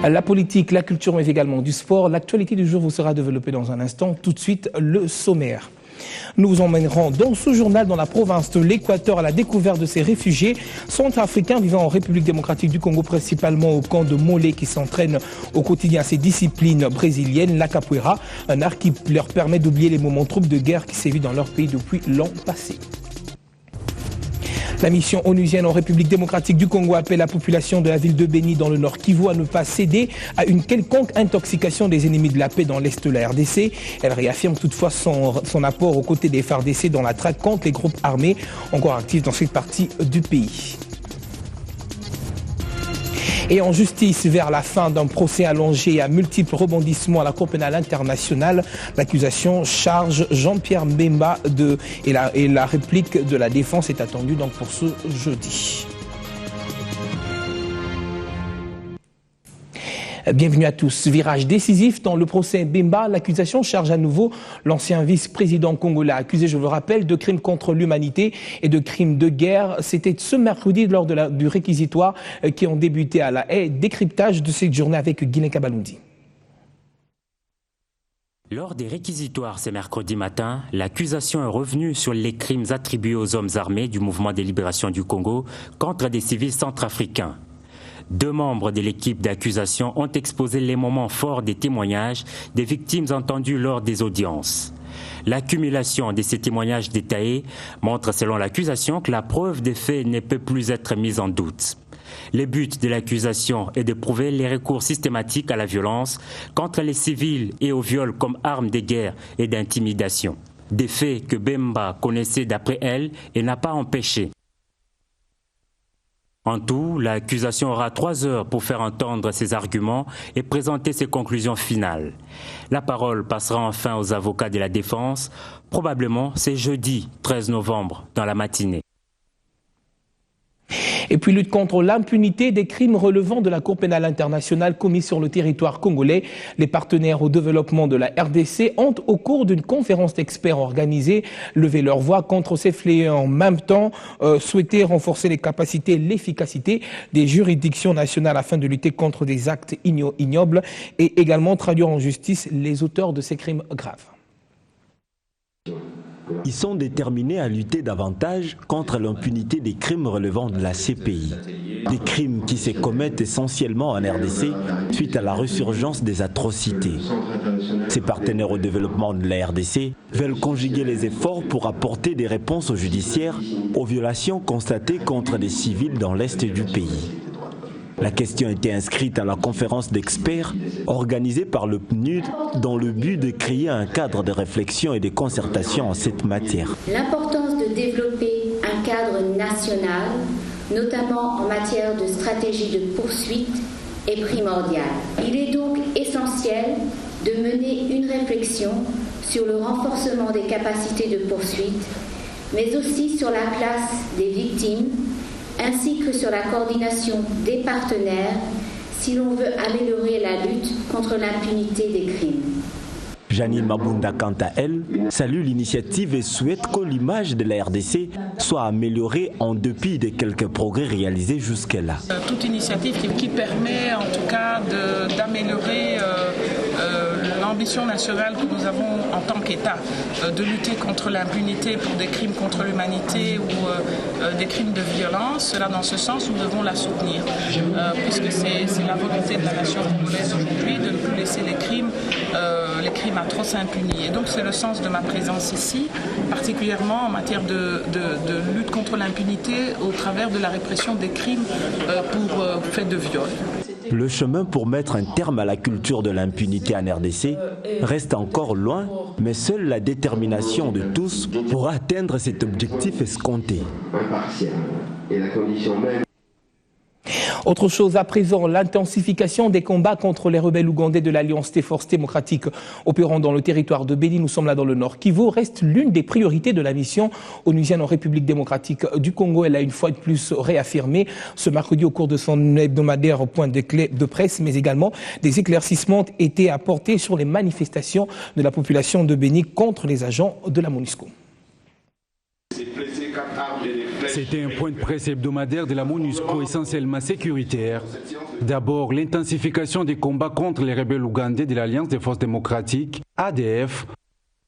La politique, la culture, mais également du sport. L'actualité du jour vous sera développée dans un instant. Tout de suite, le sommaire. Nous vous emmènerons dans ce journal dans la province de l'Équateur à la découverte de ces réfugiés centrafricains vivant en République démocratique du Congo, principalement au camp de Molé, qui s'entraînent au quotidien à ces disciplines brésiliennes, la capoeira, un art qui leur permet d'oublier les moments troubles de guerre qui sévissent dans leur pays depuis l'an passé. La mission onusienne en République démocratique du Congo appelle la population de la ville de Béni dans le Nord Kivu à ne pas céder à une quelconque intoxication des ennemis de la paix dans l'Est de la RDC. Elle réaffirme toutefois son apport aux côtés des FARDC dans la traque contre les groupes armés encore actifs dans cette partie du pays. Et en justice, vers la fin d'un procès allongé à multiples rebondissements à la Cour pénale internationale, l'accusation charge Jean-Pierre Mbemba et la réplique de la défense est attendue donc pour ce jeudi. Bienvenue à tous. Virage décisif dans le procès Mbemba. L'accusation charge à nouveau l'ancien vice-président congolais accusé, je vous le rappelle, de crimes contre l'humanité et de crimes de guerre. C'était ce mercredi lors du réquisitoire qui ont débuté à La Haye. Décryptage de cette journée avec Guilain Kabalundi. Lors des réquisitoires ce mercredi matin, l'accusation est revenue sur les crimes attribués aux hommes armés du mouvement de libération du Congo contre des civils centrafricains. 2 membres de l'équipe d'accusation ont exposé les moments forts des témoignages des victimes entendues lors des audiences. L'accumulation de ces témoignages détaillés montre selon l'accusation que la preuve des faits ne peut plus être mise en doute. Le but de l'accusation est de prouver les recours systématiques à la violence contre les civils et au viol comme arme de guerre et d'intimidation. Des faits que Mbemba connaissait d'après elle et n'a pas empêché. En tout, l'accusation aura 3 heures pour faire entendre ses arguments et présenter ses conclusions finales. La parole passera enfin aux avocats de la défense, probablement c'est jeudi 13 novembre dans la matinée. Et puis lutte contre l'impunité des crimes relevant de la Cour pénale internationale commis sur le territoire congolais. Les partenaires au développement de la RDC ont, au cours d'une conférence d'experts organisée, levé leur voix contre ces fléaux. En même temps, souhaité renforcer les capacités et l'efficacité des juridictions nationales afin de lutter contre des actes ignobles et également traduire en justice les auteurs de ces crimes graves. Ils sont déterminés à lutter davantage contre l'impunité des crimes relevant de la CPI. Des crimes qui se commettent essentiellement en RDC suite à la résurgence des atrocités. Ces partenaires au développement de la RDC veulent conjuguer les efforts pour apporter des réponses aux judiciaires aux violations constatées contre des civils dans l'est du pays. La question était inscrite à la conférence d'experts organisée par le PNUD dans le but de créer un cadre de réflexion et de concertation en cette matière. L'importance de développer un cadre national, notamment en matière de stratégie de poursuite, est primordiale. Il est donc essentiel de mener une réflexion sur le renforcement des capacités de poursuite, mais aussi sur la place des victimes, ainsi que sur la coordination des partenaires si l'on veut améliorer la lutte contre l'impunité des crimes. Janine Mabunda, quant à elle, salue l'initiative et souhaite que l'image de la RDC soit améliorée en dépit de quelques progrès réalisés jusque-là. Toute initiative qui permet en tout cas d'améliorer l'ambition nationale que nous avons en tant qu'État, de lutter contre l'impunité pour des crimes contre l'humanité ou des crimes de violence. Là, dans ce sens, nous devons la soutenir, puisque c'est la volonté de la nation congolaise aujourd'hui de ne plus laisser les crimes atroces impunis. Et donc c'est le sens de ma présence ici, particulièrement en matière de lutte contre l'impunité au travers de la répression des crimes pour faits de viol. Le chemin pour mettre un terme à la culture de l'impunité en RDC reste encore loin, mais seule la détermination de tous pourra atteindre cet objectif escompté. Autre chose à présent, l'intensification des combats contre les rebelles ougandais de l'Alliance des forces démocratiques opérant dans le territoire de Béni, nous sommes là dans le Nord Kivu, reste l'une des priorités de la mission onusienne en République démocratique du Congo. Elle a une fois de plus réaffirmé ce mercredi au cours de son hebdomadaire point de presse, mais également des éclaircissements ont été apportés sur les manifestations de la population de Béni contre les agents de la MONUSCO. C'était un point de presse hebdomadaire de la MONUSCO essentiellement sécuritaire. D'abord, l'intensification des combats contre les rebelles ougandais de l'Alliance des forces démocratiques, ADF,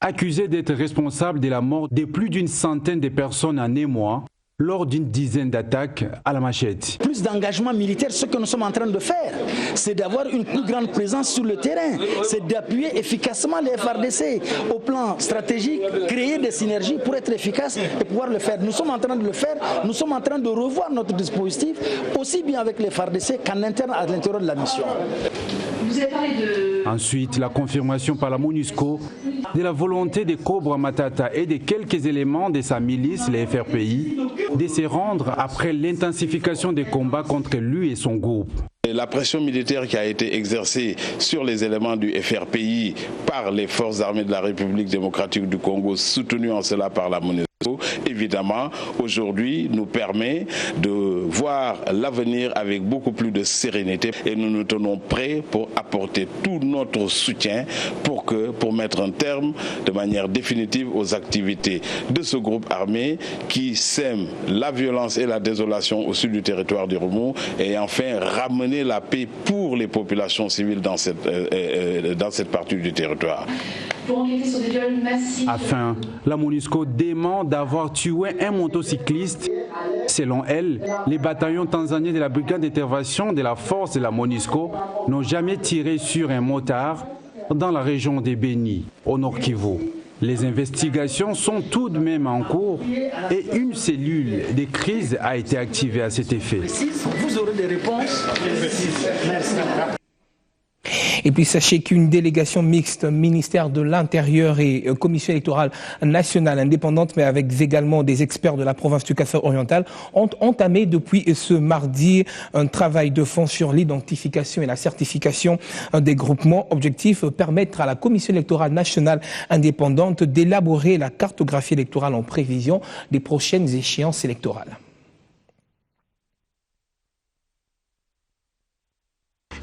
accusés d'être responsables de la mort de plus d'une centaine de personnes en un mois, lors d'une dizaine d'attaques à la machette. Plus d'engagement militaire, ce que nous sommes en train de faire, c'est d'avoir une plus grande présence sur le terrain, c'est d'appuyer efficacement les FARDC au plan stratégique, créer des synergies pour être efficace et pouvoir le faire. Nous sommes en train de le faire, nous sommes en train de revoir notre dispositif, aussi bien avec les FARDC qu'en interne à l'intérieur de la mission. Vous avez parlé de... Ensuite, la confirmation par la MONUSCO de la volonté de Cobra Matata et de quelques éléments de sa milice, les FRPI, de se rendre après l'intensification des combats contre lui et son groupe. La pression militaire qui a été exercée sur les éléments du FRPI par les forces armées de la République démocratique du Congo, soutenues en cela par la MONUSCO, évidemment, aujourd'hui nous permet de voir l'avenir avec beaucoup plus de sérénité et nous nous tenons prêts pour apporter tout notre soutien pour mettre un terme de manière définitive aux activités de ce groupe armé qui sème la violence et la désolation au sud du territoire du Roumour et enfin ramener la paix pour les populations civiles dans cette partie du territoire. Enfin, la MONUSCO demande d'avoir tué un motocycliste. Selon elle, les bataillons tanzaniens de la brigade d'intervention de la force de la MONUSCO n'ont jamais tiré sur un motard dans la région des Béni, au Nord Kivu. Les investigations sont tout de même en cours et une cellule de crise a été activée à cet effet. Vous aurez des réponses. Merci. Et puis sachez qu'une délégation mixte, ministère de l'Intérieur et Commission électorale nationale indépendante, mais avec également des experts de la province du Kasaï oriental, ont entamé depuis ce mardi un travail de fond sur l'identification et la certification des groupements. Objectif, permettre à la Commission électorale nationale indépendante d'élaborer la cartographie électorale en prévision des prochaines échéances électorales.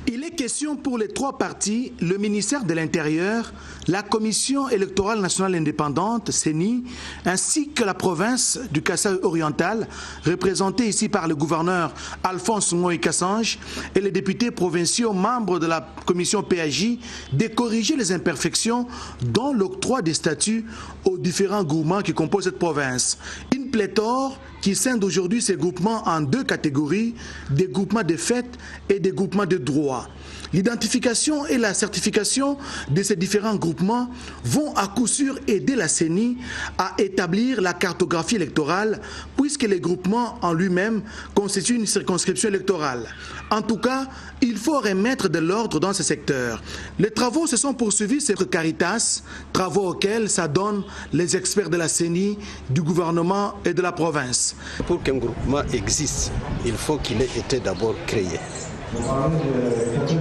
Il est question pour les trois partis, le ministère de l'Intérieur, la Commission électorale nationale indépendante, CENI, ainsi que la province du Kasaï oriental, représentée ici par le gouverneur Alphonse Ngoï Kassange et les députés provinciaux membres de la Commission PAJ, de corriger les imperfections dans l'octroi des statuts aux différents groupements qui composent cette province. Une pléthore qui scinde aujourd'hui ces groupements en deux catégories, des groupements de fait et des groupements de droit. L'identification et la certification de ces différents groupements vont à coup sûr aider la CENI à établir la cartographie électorale puisque les groupements en lui-même constituent une circonscription électorale. En tout cas, il faut remettre de l'ordre dans ce secteur. Les travaux se sont poursuivis sur Caritas, travaux auxquels s'adonnent les experts de la CENI, du gouvernement et de la province. Pour qu'un groupement existe, il faut qu'il ait été d'abord créé.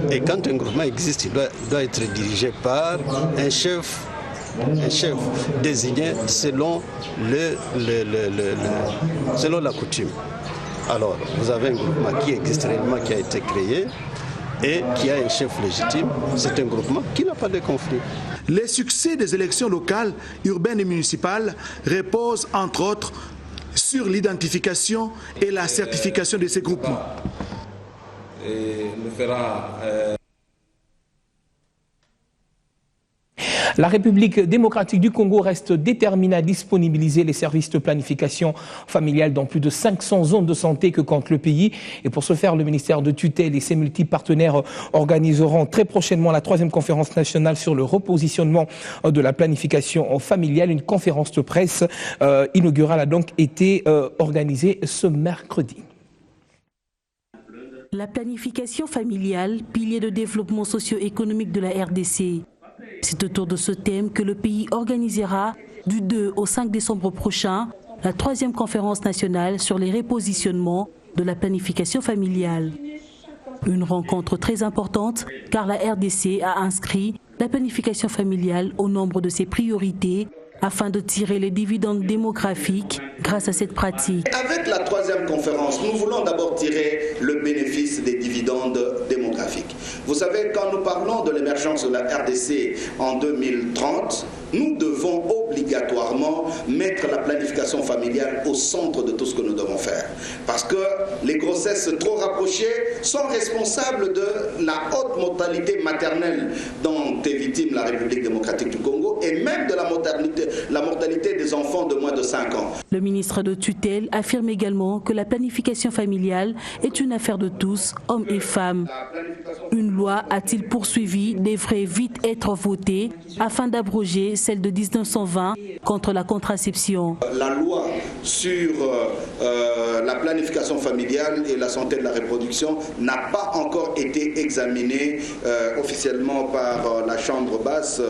Et quand un groupement existe, il doit être dirigé par un chef désigné selon la coutume. Alors, vous avez un groupement qui existe réellement, qui a été créé et qui a un chef légitime. C'est un groupement qui n'a pas de conflit. Les succès des élections locales, urbaines et municipales reposent entre autres sur l'identification et la certification de ces groupements. La République démocratique du Congo reste déterminée à disponibiliser les services de planification familiale dans plus de 500 zones de santé que compte le pays. Et pour ce faire, le ministère de tutelle et ses multiples partenaires organiseront très prochainement la 3e conférence nationale sur le repositionnement de la planification familiale. Une conférence de presse inaugurale a donc été organisée ce mercredi. La planification familiale, pilier de développement socio-économique de la RDC. C'est autour de ce thème que le pays organisera du 2 au 5 décembre prochain la 3e conférence nationale sur les repositionnements de la planification familiale. Une rencontre très importante car la RDC a inscrit la planification familiale au nombre de ses priorités afin de tirer les dividendes démographiques grâce à cette pratique. Avec la 3e conférence, nous voulons d'abord tirer le bénéfice des dividendes démographiques. Vous savez, quand nous parlons de l'émergence de la RDC en 2030, nous devons obligatoirement mettre la planification familiale au centre de tout ce que nous devons faire. Parce que les grossesses trop rapprochées sont responsables de la haute mortalité maternelle dont est victime la République démocratique du Congo et même de la mortalité des enfants de moins de 5 ans. Le ministre de tutelle affirme également que la planification familiale est une affaire de tous, hommes et femmes. Une loi, a-t-il poursuivi, devrait vite être votée afin d'abroger celle de 1920 contre la contraception. La loi sur la planification familiale et la santé de la reproduction n'a pas encore été examinée officiellement par la Chambre basse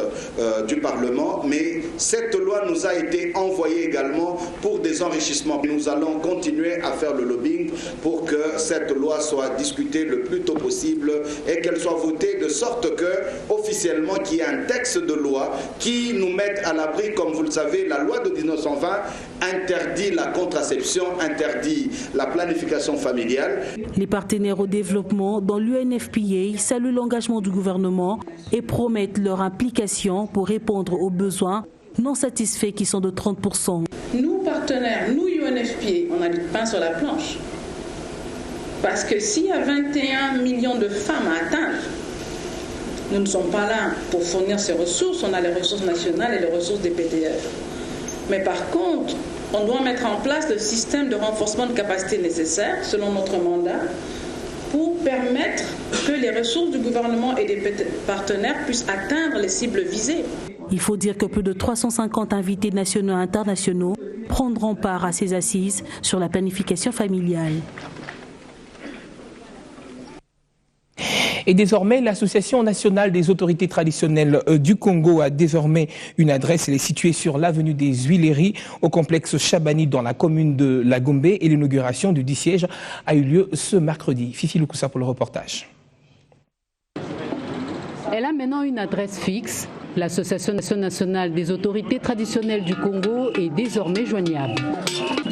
du Parlement, mais cette loi nous a été envoyée également pour des enrichissements. Nous allons continuer à faire le lobbying pour que cette loi soit discutée le plus tôt possible et qu'elle soit votée de sorte que, officiellement, qu'il y ait un texte de loi qui nous mette à l'abri. Comme vous le savez, la loi de 1920 interdit la contraception, interdit la planification familiale. Les partenaires au développement dans l'UNFPA saluent l'engagement du gouvernement et promettent leur implication pour répondre aux besoins non satisfaits qui sont de 30%. Nous, partenaires, nous UNFPA, on a du pain sur la planche. Parce que s'il y a 21 millions de femmes à atteindre, nous ne sommes pas là pour fournir ces ressources, on a les ressources nationales et les ressources des PDF. Mais par contre, on doit mettre en place le système de renforcement de capacité nécessaire, selon notre mandat, pour permettre que les ressources du gouvernement et des partenaires puissent atteindre les cibles visées. Il faut dire que plus de 350 invités nationaux et internationaux prendront part à ces assises sur la planification familiale. Et désormais, l'Association nationale des autorités traditionnelles du Congo a désormais une adresse. Elle est située sur l'avenue des Huileries, au complexe Chabani, dans la commune de La Gombe. Et l'inauguration du 10 siège a eu lieu ce mercredi. Fifi Loukoussa pour le reportage. Elle a maintenant une adresse fixe. L'Association nationale des autorités traditionnelles du Congo est désormais joignable.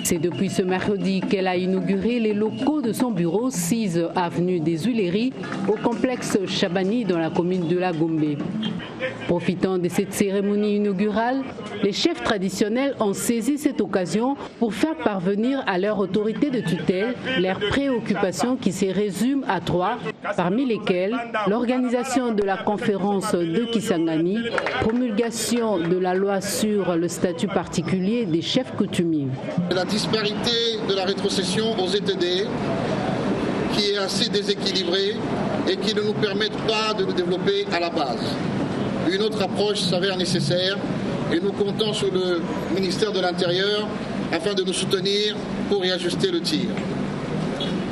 C'est depuis ce mercredi qu'elle a inauguré les locaux de son bureau 6 avenue des Huileries au complexe Chabani dans la commune de La Gombe. Profitant de cette cérémonie inaugurale, les chefs traditionnels ont saisi cette occasion pour faire parvenir à leur autorité de tutelle leurs préoccupations qui se résument à 3, parmi lesquelles l'organisation de la conférence de Kisangani, promulgation de la loi sur le statut particulier des chefs coutumiers. La disparité de la rétrocession aux ETD qui est assez déséquilibrée et qui ne nous permet pas de nous développer à la base. Une autre approche s'avère nécessaire et nous comptons sur le ministère de l'Intérieur afin de nous soutenir pour y ajuster le tir.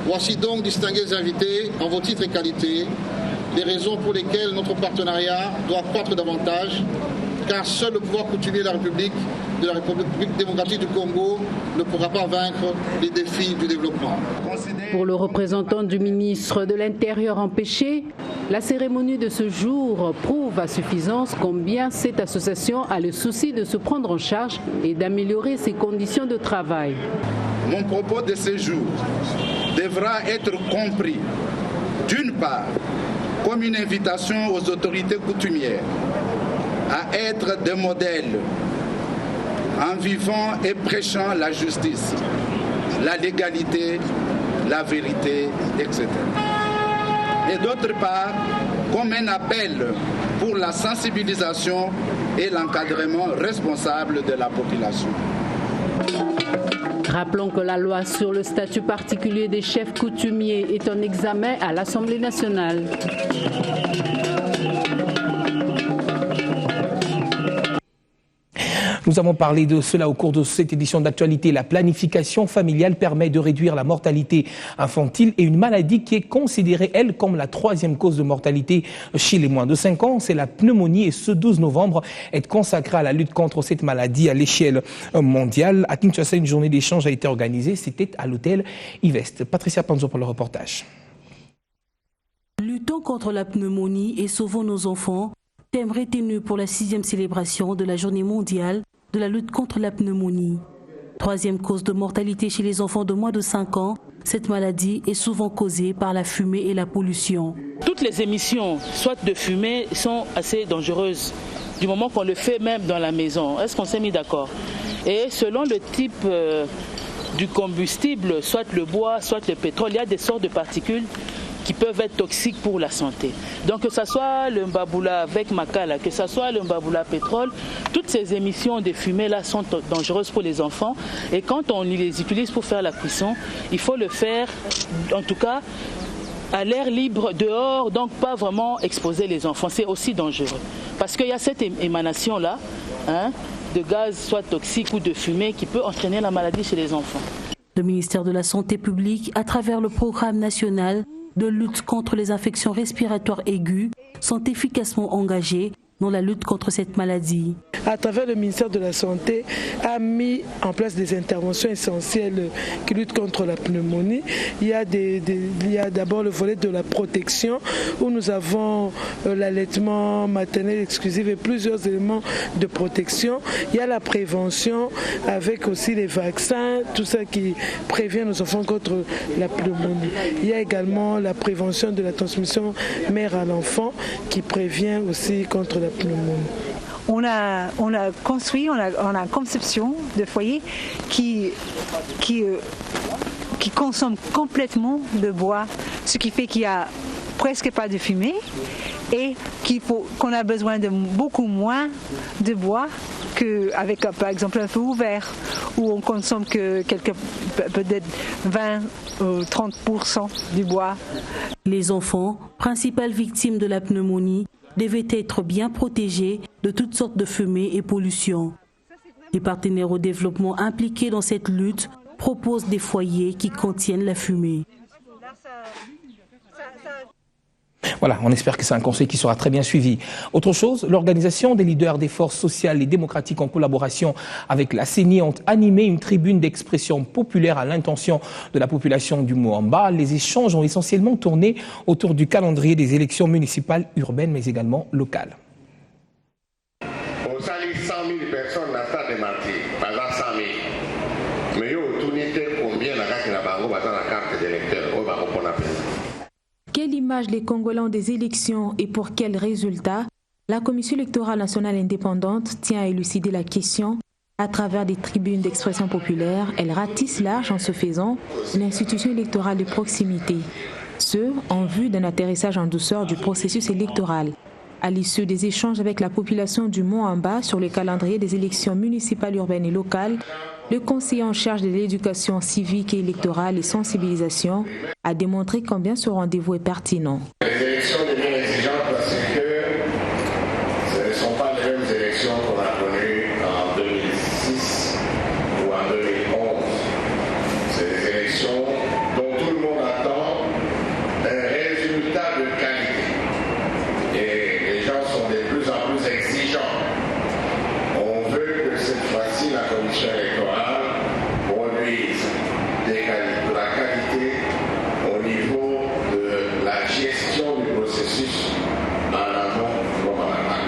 Voici donc, distingués invités, en vos titres et qualités, les raisons pour lesquelles notre partenariat doit croître davantage, car seul le pouvoir coutumier de la République démocratique du Congo ne pourra pas vaincre les défis du développement. Pour le représentant du ministre de l'Intérieur empêché, la cérémonie de ce jour prouve à suffisance combien cette association a le souci de se prendre en charge et d'améliorer ses conditions de travail. Mon propos de ce jour devra être compris, d'une part, comme une invitation aux autorités coutumières à être des modèles en vivant et prêchant la justice, la légalité, la vérité, etc. Et d'autre part, comme un appel pour la sensibilisation et l'encadrement responsable de la population. Rappelons que la loi sur le statut particulier des chefs coutumiers est en examen à l'Assemblée nationale. Nous avons parlé de cela au cours de cette édition d'actualité. La planification familiale permet de réduire la mortalité infantile et une maladie qui est considérée, elle, comme la 3e cause de mortalité chez les moins de 5 ans. C'est la pneumonie et ce 12 novembre est consacré à la lutte contre cette maladie à l'échelle mondiale. À Kinshasa, une journée d'échange a été organisée. C'était à l'hôtel Ivest. Patricia Panzo pour le reportage. Luttons contre la pneumonie et sauvons nos enfants. Thème retenu pour la 6e célébration de la journée mondiale de la lutte contre la pneumonie. 3e cause de mortalité chez les enfants de moins de 5 ans, cette maladie est souvent causée par la fumée et la pollution. Toutes les émissions, soit de fumée, sont assez dangereuses du moment qu'on le fait même dans la maison. Est-ce qu'on s'est mis d'accord? Et selon le type du combustible, soit le bois, soit le pétrole, il y a des sortes de particules qui peuvent être toxiques pour la santé. Donc que ce soit le mbaboula avec makala, que ce soit le mbaboula pétrole, toutes ces émissions de fumée-là sont dangereuses pour les enfants. Et quand on les utilise pour faire la cuisson, il faut le faire, en tout cas, à l'air libre, dehors, donc pas vraiment exposer les enfants. C'est aussi dangereux. Parce qu'il y a cette émanation-là, de gaz soit toxique ou de fumée qui peut entraîner la maladie chez les enfants. Le ministère de la Santé publique, à travers le programme national de lutte contre les infections respiratoires aiguës, sont efficacement engagés dans la lutte contre cette maladie. À travers le ministère de la Santé, a mis en place des interventions essentielles qui luttent contre la pneumonie. Il y a d'abord le volet de la protection où nous avons l'allaitement maternel exclusif et plusieurs éléments de protection. Il y a la prévention avec aussi les vaccins, tout ça qui prévient nos enfants contre la pneumonie. Il y a également la prévention de la transmission mère à l'enfant qui prévient aussi contre la pneumonie. On a construit, on a une conception de foyer qui consomme complètement de bois, ce qui fait qu'il n'y a presque pas de fumée et qu'on a besoin de beaucoup moins de bois qu'avec par exemple un feu ouvert où on consomme que peut-être 20 ou 30% du bois. Les enfants, principales victimes de la pneumonie, devaient être bien protégés de toutes sortes de fumées et pollutions. Les partenaires au développement impliqués dans cette lutte proposent des foyers qui contiennent la fumée. Voilà, on espère que c'est un conseil qui sera très bien suivi. Autre chose, l'organisation des leaders des forces sociales et démocratiques en collaboration avec la CENI ont animé une tribune d'expression populaire à l'intention de la population du Moamba. Les échanges ont essentiellement tourné autour du calendrier des élections municipales urbaines mais également locales. On salit 100 000 personnes dans le stade de Marty, par exemple 100 000. Mais tout n'était combien la carte d'électeur. Quelle image les Congolais ont des élections et pour quels résultats? La Commission électorale nationale indépendante tient à élucider la question. À travers des tribunes d'expression populaire, elle ratisse large en se faisant une institution électorale de proximité. Ce, en vue d'un atterrissage en douceur du processus électoral. À l'issue des échanges avec la population du Mont-en-Bas sur le calendrier des élections municipales, urbaines et locales, le conseiller en charge de l'éducation civique et électorale et sensibilisation a démontré combien ce rendez-vous est pertinent. Les élections deviennent exigeantes parce que ce ne sont pas les mêmes élections qu'on a connues en 2006 ou en 2011. C'est des élections dont tout le monde attend un résultat de qualité. Et les gens sont de plus en plus exigeants. On veut que cette fois-ci, la commission électorale produise de la qualité au niveau de la gestion du processus en amont comme en aval.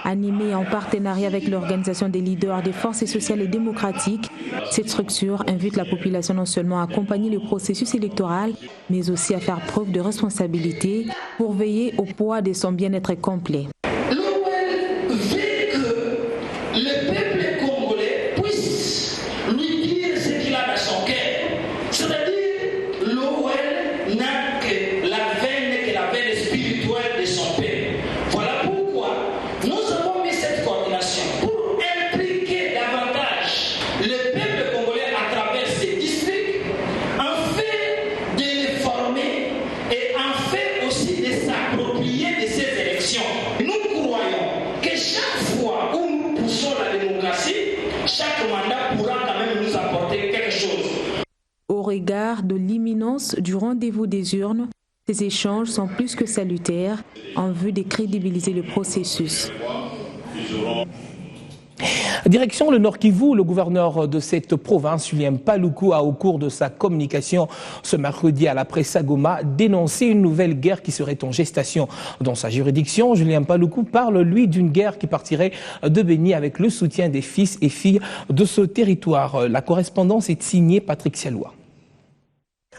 Animée en partenariat avec l'organisation des leaders des forces sociales et démocratiques, cette structure invite la population non seulement à accompagner le processus électoral, mais aussi à faire preuve de responsabilité pour veiller au poids de son bien-être complet. Au regard de l'imminence du rendez-vous des urnes, ces échanges sont plus que salutaires en vue de crédibiliser le processus. Direction le Nord Kivu, le gouverneur de cette province, Julien Paluku, a au cours de sa communication ce mercredi à la presse à Goma dénoncé une nouvelle guerre qui serait en gestation dans sa juridiction. Julien Paluku parle, lui, d'une guerre qui partirait de Béni avec le soutien des fils et filles de ce territoire. La correspondance est signée Patrick Sialoua.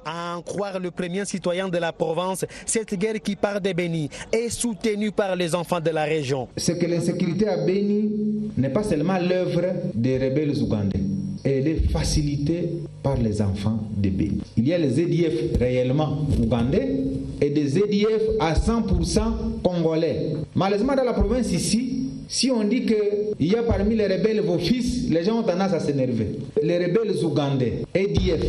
À en croire le premier citoyen de la province, cette guerre qui part de Béni est soutenue par les enfants de la région. C'est que l'insécurité à Béni n'est pas seulement l'œuvre des rebelles ougandais. Elle est facilitée par les enfants de Béni. Il y a les ZDF réellement ougandais et des ZDF à 100% congolais. Malheureusement dans la province ici, si on dit qu'il y a parmi les rebelles vos fils, les gens ont tendance à s'énerver. Les rebelles ougandais, ADF,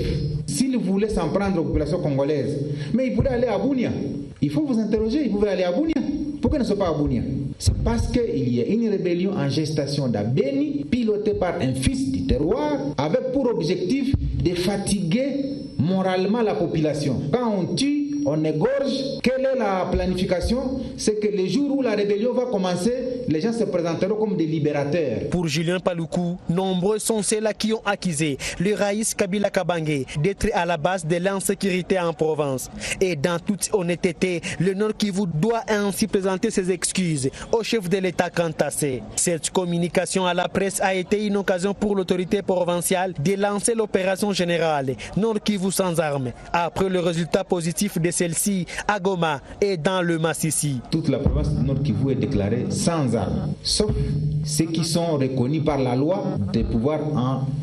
s'ils voulaient s'en prendre aux populations congolaises, mais ils pourraient aller à Bunia. Il faut vous interroger, ils pouvaient aller à Bunia. Pourquoi ils ne sont pas à Bunia? C'est parce qu'il y a une rébellion en gestation à Béni, pilotée par un fils du terroir, avec pour objectif de fatiguer moralement la population. Quand on tue, on égorge. Quelle est la planification? C'est que le jour où la rébellion va commencer, les gens se présenteront comme des libérateurs. Pour Julien Paloukou, nombreux sont ceux-là qui ont accusé le Raïs Kabila Kabange d'être à la base de l'insécurité en province. Et dans toute honnêteté, le Nord Kivu doit ainsi présenter ses excuses au chef de l'État Kantassé. Cette communication à la presse a été une occasion pour l'autorité provinciale de lancer l'opération générale Nord Kivu sans armes, après le résultat positif de celle-ci à Goma et dans le Massissi. Toute la province du Nord Kivu est déclarée sans armes, sauf ceux qui sont reconnus par la loi de pouvoir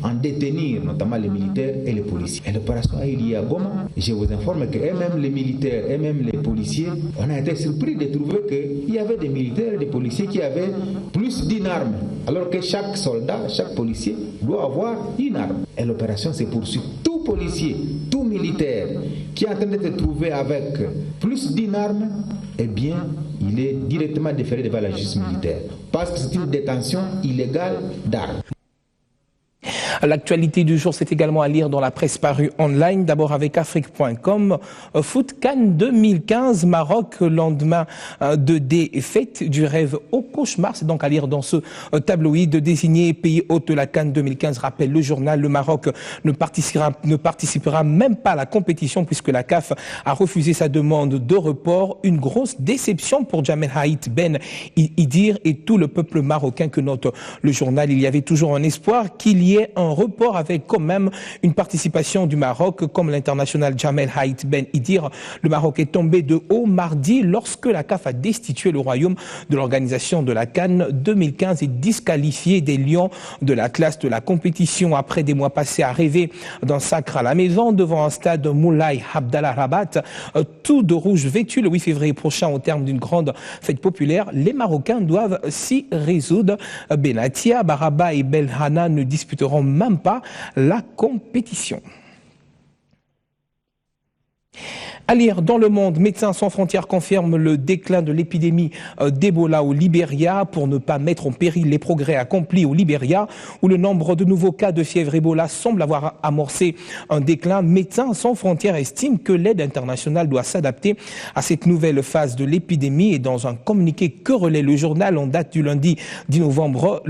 en détenir, notamment les militaires et les policiers. Et l'opération a eu lieu à Goma. Je vous informe que même les militaires et même les policiers, on a été surpris de trouver qu'il y avait des militaires et des policiers qui avaient plus d'une arme, alors que chaque soldat, chaque policier doit avoir une arme. Et l'opération se poursuit. Tout policier, tout militaire qui est en train de se trouver avec plus d'une arme, eh bien, il est directement déféré devant la justice militaire. Parce que c'est une détention illégale d'armes. L'actualité du jour, c'est également à lire dans la presse parue online. D'abord avec Afrique.com. Foot CAN 2015, Maroc, lendemain de défaite du rêve au cauchemar. C'est donc à lire dans ce tabloïd. Désigné pays hôte de la CAN 2015, rappelle le journal. Le Maroc ne participera même pas à la compétition puisque la CAF a refusé sa demande de report. Une grosse déception pour Jamel Haït Ben Idir et tout le peuple marocain, que note le journal. Il y avait toujours un espoir qu'il y ait un report avec quand même une participation du Maroc comme l'international Jamel Haït Ben Idir. Le Maroc est tombé de haut mardi lorsque la CAF a destitué le royaume de l'organisation de la CAN 2015 et disqualifié des lions de la classe de la compétition. Après des mois passés à rêver d'un sacre à la maison devant un stade Moulay Abdallah Rabat, tout de rouge vêtu le 8 février prochain au terme d'une grande fête populaire, les Marocains doivent s'y résoudre. Benatia, Baraba et Belhana ne disputeront même pas la compétition. À lire dans Le Monde, Médecins sans frontières confirme le déclin de l'épidémie d'Ebola au Libéria pour ne pas mettre en péril les progrès accomplis au Libéria où le nombre de nouveaux cas de fièvre Ebola semble avoir amorcé un déclin. Médecins sans frontières estime que l'aide internationale doit s'adapter à cette nouvelle phase de l'épidémie et dans un communiqué que relaie le journal en date du lundi 10 novembre,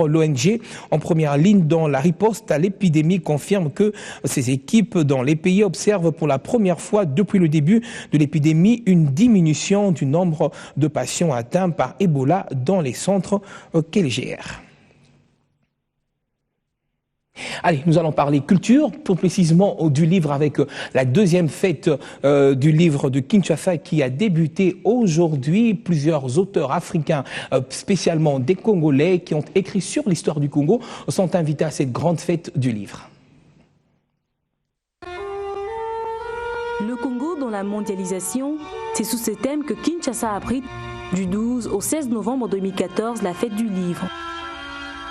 l'ONG en première ligne dans la riposte à l'épidémie confirme que ses équipes dans les pays observent pour la première fois depuis le début de l'épidémie une diminution du nombre de patients atteints par Ebola dans les centres qu'elle gère. Allez, nous allons parler culture, plus précisément du livre avec la deuxième fête du livre de Kinshasa qui a débuté aujourd'hui. Plusieurs auteurs africains, spécialement des Congolais qui ont écrit sur l'histoire du Congo, sont invités à cette grande fête du livre. Le Congo dans la mondialisation, c'est sous ce thème que Kinshasa abrite du 12 au 16 novembre 2014 la fête du livre.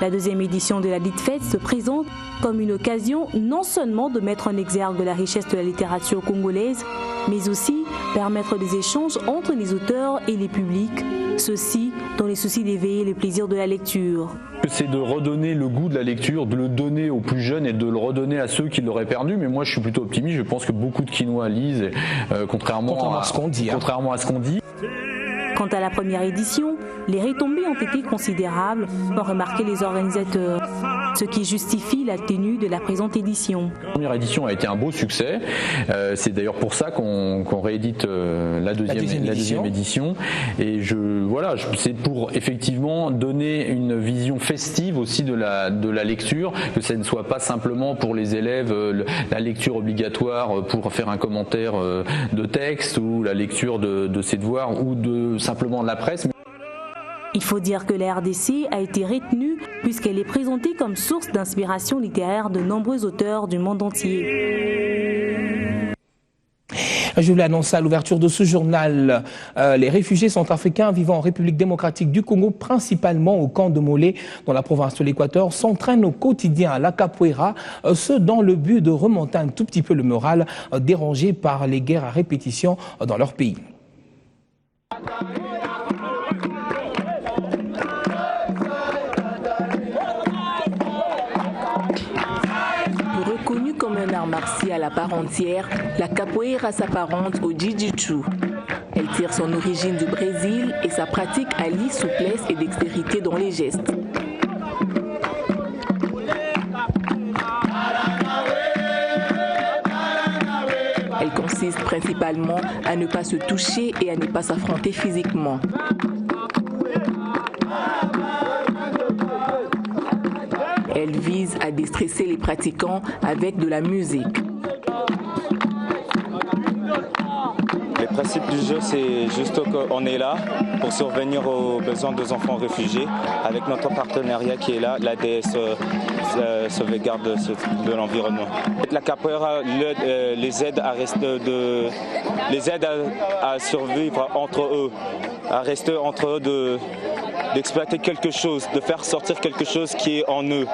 La deuxième édition de la dite fête se présente comme une occasion non seulement de mettre en exergue la richesse de la littérature congolaise, mais aussi permettre des échanges entre les auteurs et les publics, ceci dans les soucis d'éveiller le plaisir de la lecture. C'est de redonner le goût de la lecture, de le donner aux plus jeunes et de le redonner à ceux qui l'auraient perdu. Mais moi, je suis plutôt optimiste. Je pense que beaucoup de Kinois lisent, contrairement à ce qu'on dit. Quant à la première édition, les retombées ont été considérables, ont remarqué les organisateurs. ce qui justifie la tenue de la présente édition. La première édition a été un beau succès. C'est d'ailleurs pour ça qu'on réédite la deuxième édition. Et c'est pour effectivement donner une vision festive aussi de la lecture, que ça ne soit pas simplement pour les élèves la lecture obligatoire pour faire un commentaire de texte ou la lecture de ses devoirs ou simplement de la presse. Il faut dire que la RDC a été retenue puisqu'elle est présentée comme source d'inspiration littéraire de nombreux auteurs du monde entier. Je vous l'annonce à l'ouverture de ce journal. Les réfugiés centrafricains vivant en République démocratique du Congo, principalement au camp de Molé, dans la province de l'Équateur, s'entraînent au quotidien à la capoeira, ce dans le but de remonter un tout petit peu le moral dérangé par les guerres à répétition dans leur pays. Reconnue comme un art martial à part entière, la capoeira s'apparente au jiu-jitsu. Elle tire son origine du Brésil et sa pratique allie souplesse et dextérité dans les gestes. Elle consiste principalement à ne pas se toucher et à ne pas s'affronter physiquement. Elle vise à déstresser les pratiquants avec de la musique. Le principe du jeu, c'est juste qu'on est là pour survenir aux besoins des enfants réfugiés avec notre partenariat qui est là, l'ADS sauvegarde de l'environnement. La capoeira les aide à survivre entre eux, à rester entre eux, d'exploiter quelque chose, de faire sortir quelque chose qui est en eux,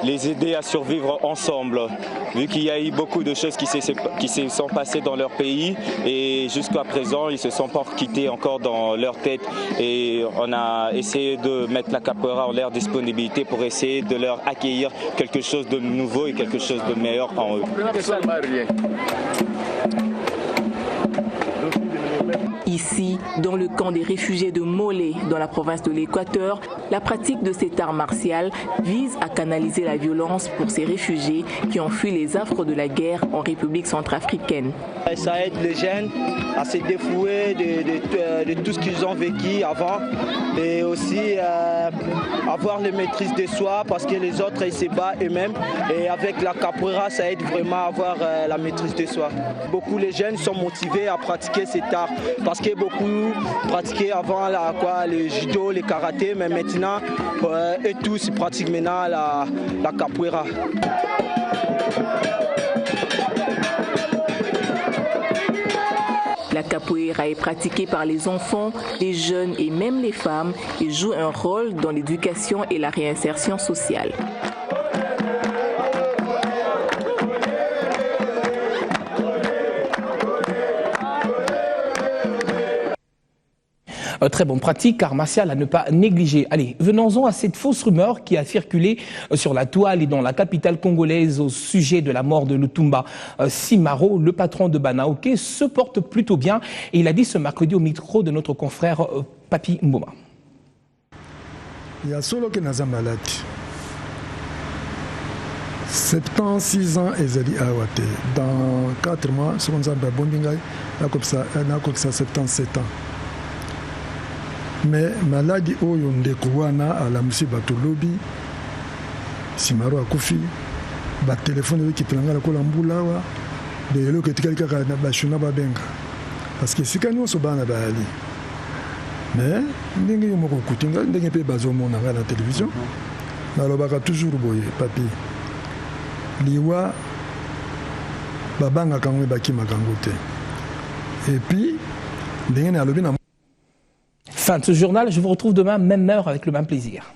les aider à survivre ensemble. Vu qu'il y a eu beaucoup de choses qui se sont passées dans leur pays et jusqu'à présent, ils se sont pas quittés encore dans leur tête. Et on a essayé de mettre la capoeira en leur disponibilité pour essayer de leur accueillir quelque chose de nouveau et quelque chose de meilleur en eux. Ici, dans le camp des réfugiés de Molé, dans la province de l'Équateur, la pratique de cet art martial vise à canaliser la violence pour ces réfugiés qui ont fui les affres de la guerre en République centrafricaine. Ça aide les jeunes à se défouler de tout ce qu'ils ont vécu avant et aussi avoir la maîtrise de soi parce que les autres ils se battent eux-mêmes et avec la capoeira ça aide vraiment à avoir la maîtrise de soi. Beaucoup les jeunes sont motivés à pratiquer cet art parce que beaucoup pratiquaient avant le judo, le karaté, mais maintenant et tous ils pratiquent maintenant la capoeira. La capoeira est pratiquée par les enfants, les jeunes et même les femmes et joue un rôle dans l'éducation et la réinsertion sociale. Très bonne pratique, art martial à ne pas négliger. Allez, venons-en à cette fausse rumeur qui a circulé sur la toile et dans la capitale congolaise au sujet de la mort de Lutumba Simaro. Le patron de Banaoké se porte plutôt bien et il a dit ce mercredi au micro de notre confrère Papi Mboma. Il y a solo qui n'a pas malade. 76 ans et Zali Awate. Dans 4 mois, ce qu'on a Bondingai, n'a comme ça 77 ans. Mais maladie oyo ndeko wana alamusi bato lobi Simaro akufi ba téléphone qui pelanga ko lambula wa de yelo ke tikali kaka na bashuna babenga parce que sikani so bana bali mais ndenge yo moko kutinga ndenge pe bazomona na télévision na lobaka toujours boye papi liwa babanga kango bakima kango te et puis ndenge na lobi na Fin de ce journal, je vous retrouve demain, même heure, avec le même plaisir.